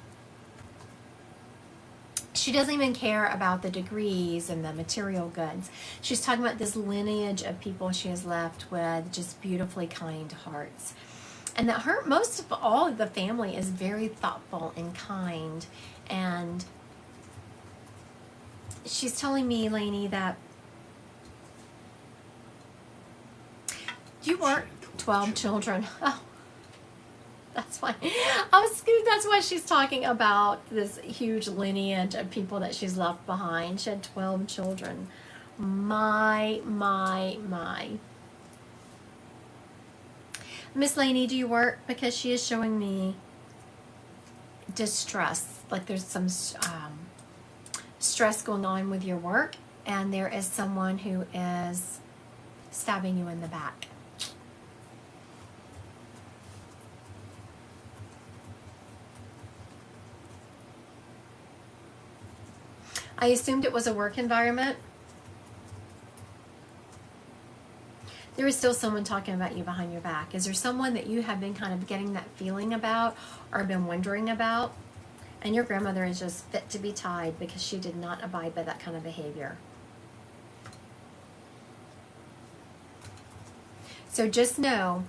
She doesn't even care about the degrees and the material goods. She's talking about this lineage of people she has left with just beautifully kind hearts. And that most of all of the family is very thoughtful and kind. And she's telling me, Lainey, that You were She had 12 children. Oh, that's why. That's why she's talking about this huge lineage of people that she's left behind. She had 12 children. My. Miss Laney, do you work? Because she is showing me distress. Like there's some stress going on with your work, and there is someone who is stabbing you in the back. I assumed it was a work environment. There is still someone talking about you behind your back. Is there someone that you have been kind of getting that feeling about or been wondering about? And your grandmother is just fit to be tied because she did not abide by that kind of behavior. So just know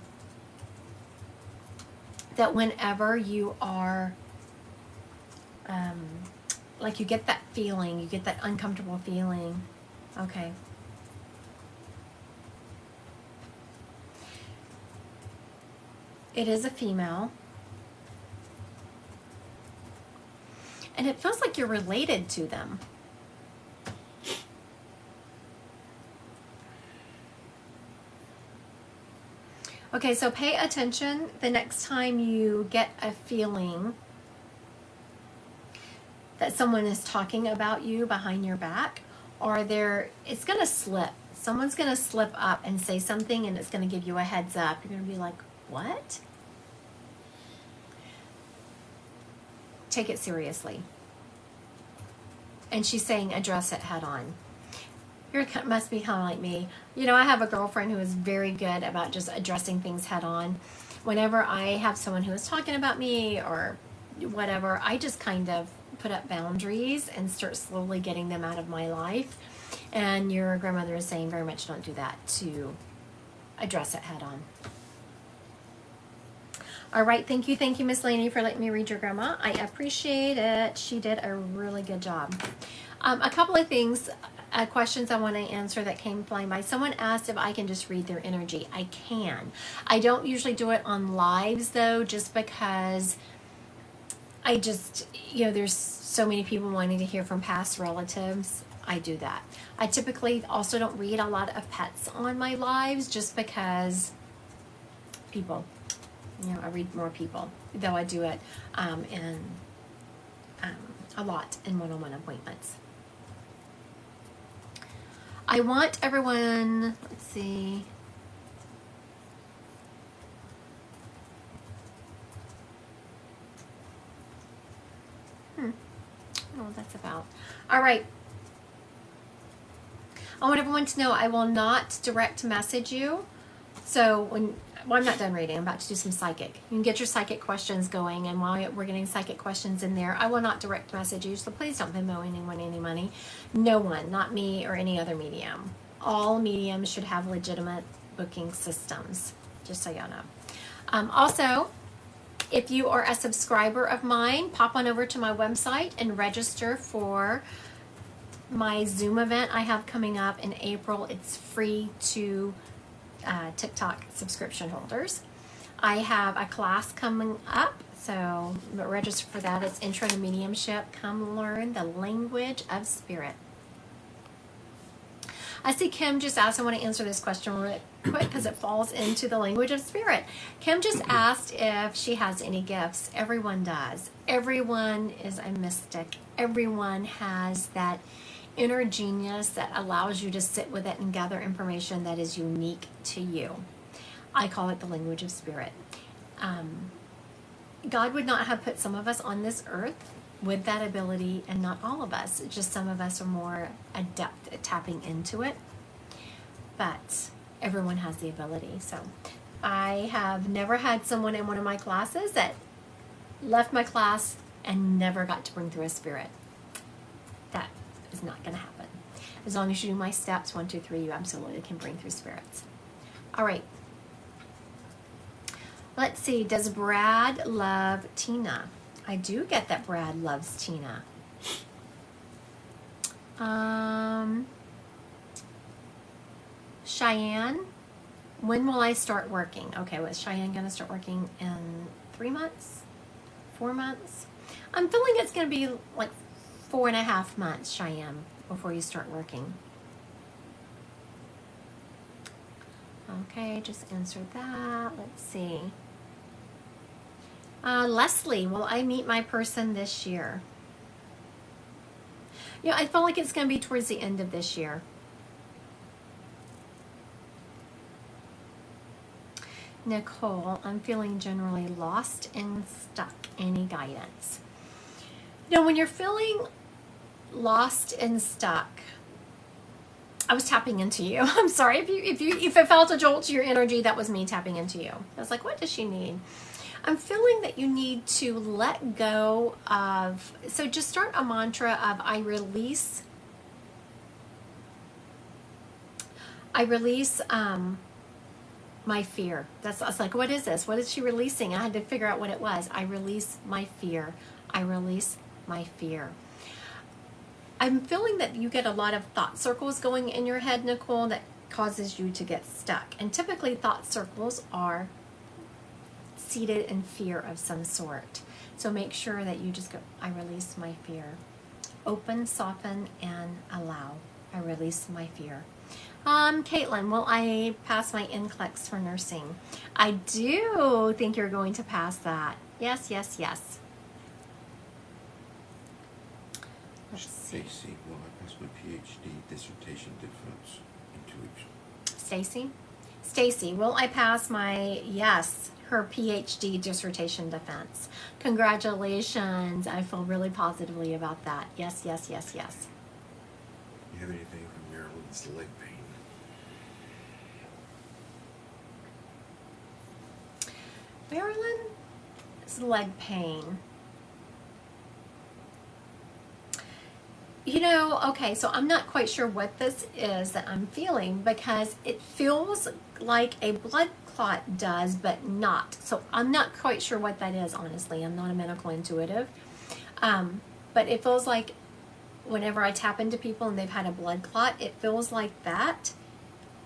that whenever you are, like you get that feeling, you get that uncomfortable feeling, okay. It is a female. And it feels like you're related to them. Okay, so pay attention the next time you get a feeling that someone is talking about you behind your back, or it's going to slip. Someone's going to slip up and say something, and it's going to give you a heads up. You're going to be like, what? Take it seriously. And she's saying address it head on. You must be kind of like me. You know, I have a girlfriend who is very good about just addressing things head on. Whenever I have someone who is talking about me or whatever, I just kind of put up boundaries and start slowly getting them out of my life. And your grandmother is saying very much don't do that, to address it head on. All right, thank you, Miss Laney, for letting me read your grandma. I appreciate it. She did a really good job. A couple of things, questions I want to answer that came flying by. Someone asked if I can just read their energy. I can. I don't usually do it on lives, though, just because there's so many people wanting to hear from past relatives. I do that. I typically also don't read a lot of pets on my lives, just because people. I read more people, though I do it a lot in one-on-one appointments. I want everyone, let's see. I don't know what that's about. All right. I want everyone to know I will not direct message you. So I'm not done reading. I'm about to do some psychic. You can get your psychic questions going, and while we're getting psychic questions in there, I will not direct message you, so please don't Venmo anyone any money. No one, not me or any other medium. All mediums should have legitimate booking systems, just so y'all know. Also, if you are a subscriber of mine, pop on over to my website and register for my Zoom event I have coming up in April. It's free to TikTok subscription holders. I have a class coming up, so register for that. It's Intro to Mediumship. Come learn the language of spirit. I see Kim just asked, I want to answer this question real quick because it falls into the language of spirit. Kim just asked if she has any gifts. Everyone does. Everyone is a mystic. Everyone has that inner genius that allows you to sit with it and gather information that is unique to you. I call it the language of spirit. God would not have put some of us on this earth with that ability, and not all of us. Just some of us are more adept at tapping into it, but everyone has the ability. So I have never had someone in one of my classes that left my class and never got to bring through a spirit. That is not going to happen. As long as you do my steps 1, 2, 3, you absolutely can bring through spirits. All right. Let's see. Does Brad love Tina? I do get that Brad loves Tina. Cheyenne, When will I start working? Okay, was Cheyenne going to start working in 3 months? 4 months? I'm feeling it's going to be like 4.5 months, Cheyenne, before you start working. Okay, just answered that. Let's see. Leslie, will I meet my person this year? Yeah, I feel like it's going to be towards the end of this year. Nicole, I'm feeling generally lost and stuck. Any guidance? You know, when you're feeling lost and stuck, I was tapping into you. I'm sorry if it felt a jolt to your energy. That was me tapping into you. I was like, what does she need? I'm feeling that you need to let go of. So just start a mantra of I release. My fear. I was like, what is this? What is she releasing? I had to figure out what it was. I release my fear. I release my fear. I'm feeling that you get a lot of thought circles going in your head, Nicole, that causes you to get stuck. And typically thought circles are seated in fear of some sort. So make sure that you just go, I release my fear. Open, soften, and allow. I release my fear. Caitlin, will I pass my NCLEX for nursing? I do think you're going to pass that. Yes, yes, yes. Let's see. Stacy, will I pass my PhD dissertation defense in 2 weeks? Stacy, will I pass my, yes, her PhD dissertation defense? Congratulations. I feel really positively about that. Yes, yes, yes, yes. You have anything from Maryland's leg pain? Maryland's leg pain. You know, okay, so I'm not quite sure what this is that I'm feeling because it feels like a blood clot does, but not. So I'm not quite sure what that is, honestly. I'm not a medical intuitive. But it feels like whenever I tap into people and they've had a blood clot, it feels like that,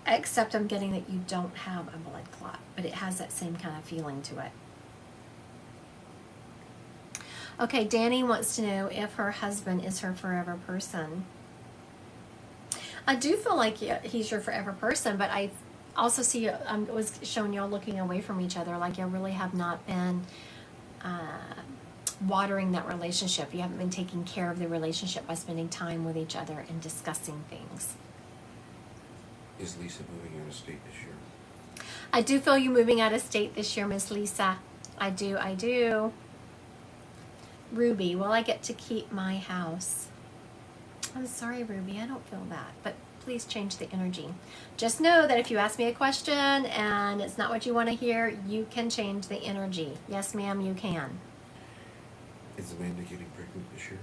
except I'm getting that you don't have a blood clot, but it has that same kind of feeling to it. Okay, Danny wants to know if her husband is her forever person. I do feel like he's your forever person, but I also see was showing y'all looking away from each other, like you really have not been watering that relationship. You haven't been taking care of the relationship by spending time with each other and discussing things. Is Lisa moving out of state this year? I do feel you moving out of state this year, Miss Lisa. I do. Ruby, will I get to keep my house? I'm sorry, Ruby, I don't feel that, but please change the energy. Just know that if you ask me a question and it's not what you want to hear, you can change the energy. Yes, ma'am, you can. Is Amanda getting pregnant this year?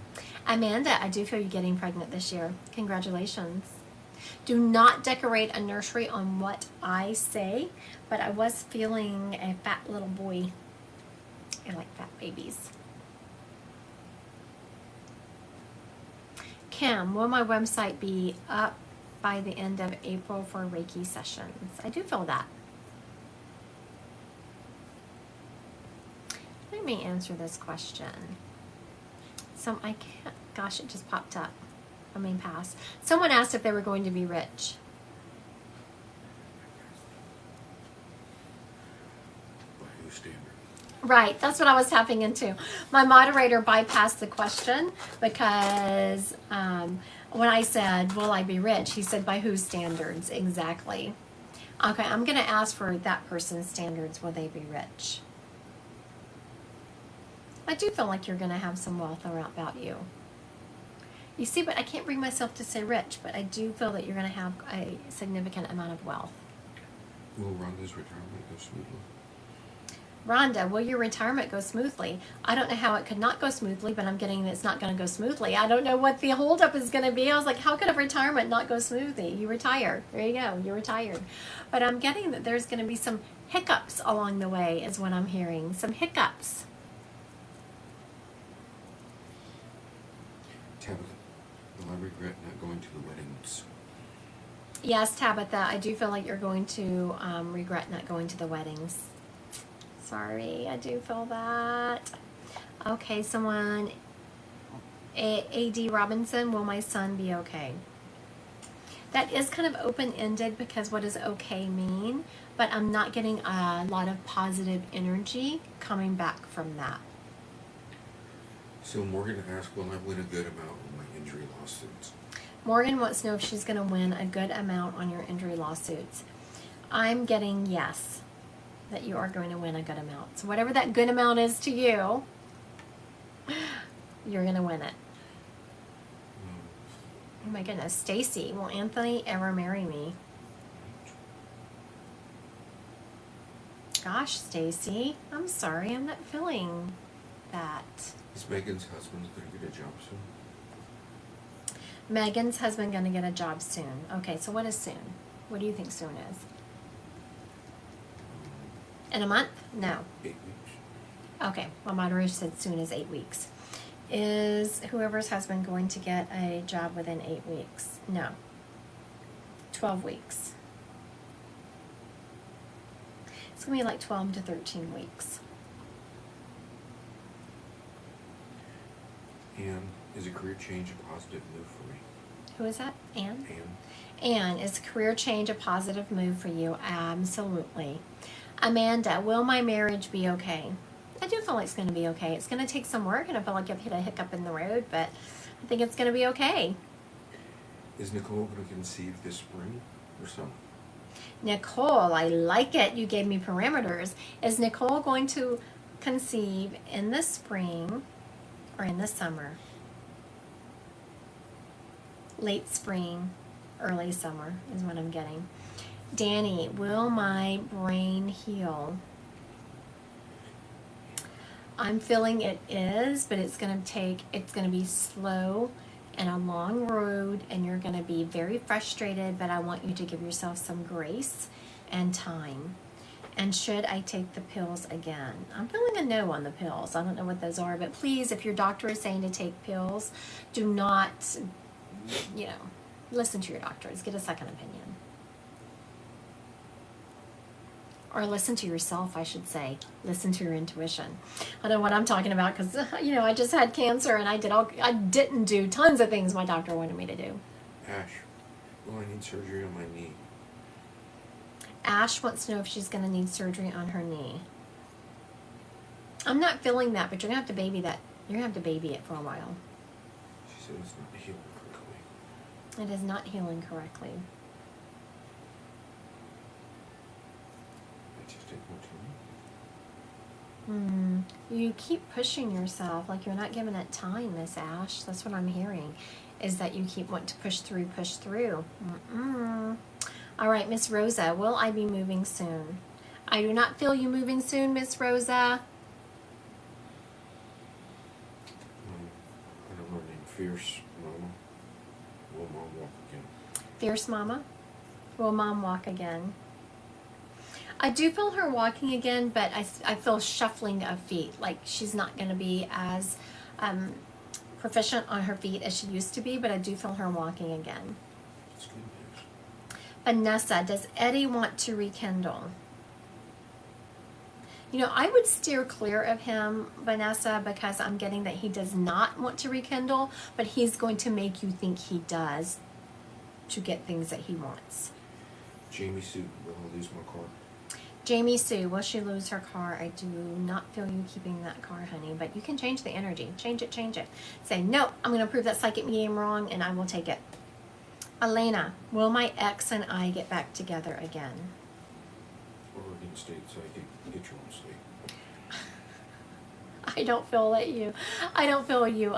Amanda, I do feel you getting pregnant this year. Congratulations. Do not decorate a nursery on what I say, but I was feeling a fat little boy. I like fat babies. Kim, will my website be up by the end of April for Reiki sessions? I do feel that. Let me answer this question. So I can't, gosh, it just popped up. Pass. Someone asked if they were going to be rich. By whose standard? Right, that's what I was tapping into. My moderator bypassed the question because when I said, will I be rich? He said, by whose standards? Exactly. Okay, I'm going to ask for that person's standards. Will they be rich? I do feel like you're going to have some wealth around about you. You see, but I can't bring myself to say rich, but I do feel that you're going to have a significant amount of wealth. Will Rhonda's retirement go smoothly? Rhonda, will your retirement go smoothly? I don't know how it could not go smoothly, but I'm getting that it's not going to go smoothly. I don't know what the holdup is going to be. I was like, how could a retirement not go smoothly? You retire. There you go. You're retired. But I'm getting that there's going to be some hiccups along the way is what I'm hearing. Some hiccups. Tabitha, will I regret not going to the weddings? Yes, Tabitha, I do feel like you're going to regret not going to the weddings. Sorry, I do feel that. Okay, someone, A.D. Robinson, will my son be okay? That is kind of open-ended because what does okay mean? But I'm not getting a lot of positive energy coming back from that. So Morgan asked, will I win a good amount on my injury lawsuits? Morgan wants to know if she's going to win a good amount on your injury lawsuits. I'm getting yes, that you are going to win a good amount. So whatever that good amount is to you, you're going to win it. Oh my goodness. Stacy, will Anthony ever marry me? Gosh, Stacy, I'm sorry. I'm not feeling that. Is Megan's husband going to get a job soon? Megan's husband going to get a job soon. Okay, so what is soon? What do you think soon is? In a month? No. 8 weeks. Okay, my moderator said soon is 8 weeks. Is whoever's husband going to get a job within 8 weeks? No. 12 weeks. It's going to be like 12 to 13 weeks. And is a career change a positive move for me? Who is that? Anne? And Anne, is career change a positive move for you? Absolutely. Amanda, will my marriage be okay? I do feel like it's going to be okay. It's going to take some work, and I feel like I've hit a hiccup in the road, but I think it's going to be okay. is Nicole going to conceive this spring or summer? Nicole, I like it. You gave me parameters. Is Nicole going to conceive in the spring or in the summer? Late spring, early summer is what I'm getting. Danny, will my brain heal? I'm feeling it is, but it's going to be slow and a long road, and you're going to be very frustrated, but I want you to give yourself some grace and time. And should I take the pills again? I'm feeling a no on the pills. I don't know what those are, but please, if your doctor is saying to take pills, do not, listen to your doctors. Get a second opinion. Or listen to yourself, I should say. Listen to your intuition. I know what I'm talking about because, I just had cancer and I didn't do tons of things my doctor wanted me to do. Ash, will I need surgery on my knee? Ash wants to know if she's going to need surgery on her knee. I'm not feeling that, but you're going to have to baby that. You're going to have to baby it for a while. She said it's not healing correctly. It is not healing correctly. You keep pushing yourself like you're not giving it time, Miss Ash. That's what I'm hearing, is that you keep wanting to push through. All right, Miss Rosa, will I be moving soon? I do not feel you moving soon, Miss Rosa. I don't know her name. Fierce Mama. Will Mom walk again? Fierce Mama? Will Mom walk again? I do feel her walking again, but I feel shuffling of feet. Like she's not going to be as proficient on her feet as she used to be, but I do feel her walking again. That's good news. Vanessa, does Eddie want to rekindle? I would steer clear of him, Vanessa, because I'm getting that he does not want to rekindle, but he's going to make you think he does to get things that he wants. Jamie Sue, will I lose my car? Jamie Sue, will she lose her car? I do not feel you keeping that car, honey, but you can change the energy. Change it. Say, no, I'm going to prove that psychic medium wrong, and I will take it. Elena, will my ex and I get back together again? Oregon State Psychic, get your own state. I don't feel you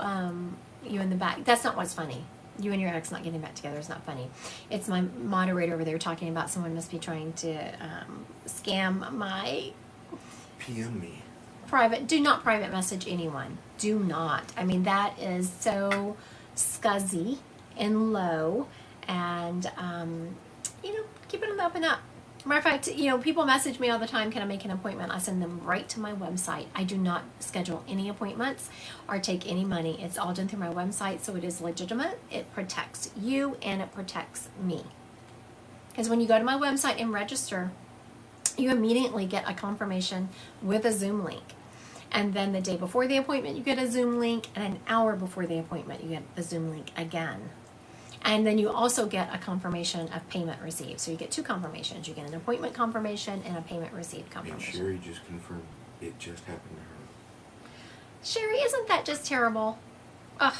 in the back. That's not what's funny. You and your ex not getting back together is not funny. It's my moderator over there talking about someone must be trying to scam my PM me. do not private message anyone. Do not. I mean, that is so scuzzy and low, and keep it on the up and up. Matter of fact, people message me all the time, can I make an appointment? I send them right to my website. I do not schedule any appointments or take any money. It's all done through my website, so it is legitimate. It protects you and it protects me. Because when you go to my website and register, you immediately get a confirmation with a Zoom link. And then the day before the appointment, you get a Zoom link, and an hour before the appointment, you get a Zoom link again. And then you also get a confirmation of payment received. So you get two confirmations. You get an appointment confirmation and a payment received confirmation. And Sherry just confirmed it just happened to her. Sherry, isn't that just terrible? Ugh,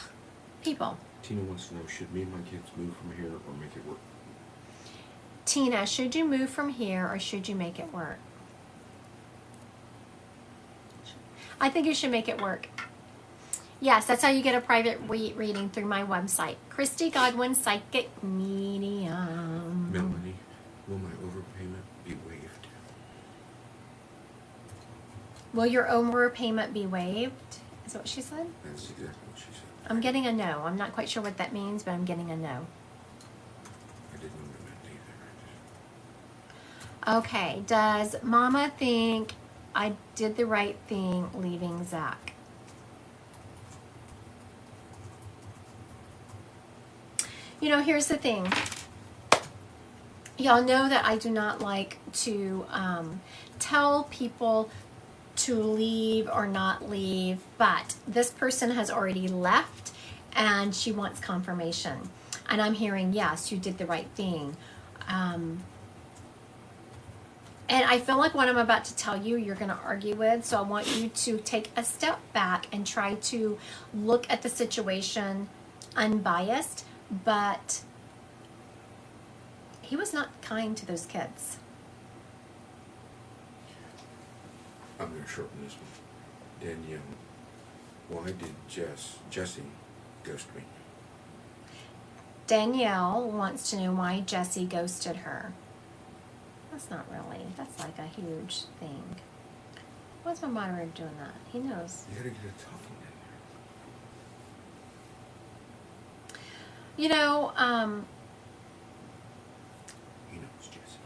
people. Tina wants to know, should me and my kids move from here or make it work? Tina, should you move from here or should you make it work? I think you should make it work. Yes, that's how you get a private reading through my website. Christy Godwin, Psychic Medium. Melanie, will my overpayment be waived? Will your overpayment be waived? Is that what she said? That's exactly what she said. I'm getting a no. I'm not quite sure what that means, but I'm getting a no. I didn't know what it meant either. Okay, does Mama think I did the right thing leaving Zach? You know, here's the thing. Y'all know that I do not like to tell people to leave or not leave, but this person has already left and she wants confirmation. And I'm hearing, yes, you did the right thing. And I feel like what I'm about to tell you, you're going to argue with. So I want you to take a step back and try to look at the situation unbiased. But he was not kind to those kids. I'm going to shorten this one. Danielle, why did Jesse ghost me? Danielle wants to know why Jesse ghosted her. That's not really. That's like a huge thing. Why's my moderator doing that? He knows. You got to get a tough one in there. You know, He knows Jesse.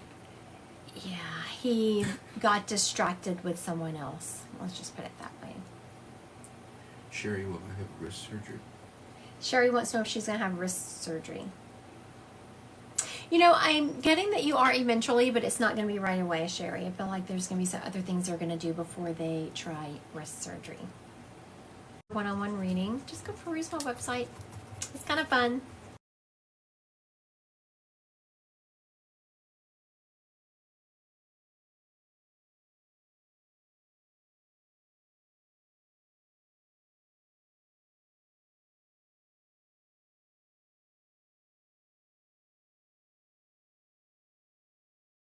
yeah, he got distracted with someone else. Let's just put it that way. Sherry, will I have wrist surgery? Sherry wants to know if she's going to have wrist surgery. You know, I'm getting that you are eventually, but it's not going to be right away, Sherry. I feel like there's going to be some other things they're going to do before they try wrist surgery. One-on-one reading. Just go peruse my website. It's kind of fun.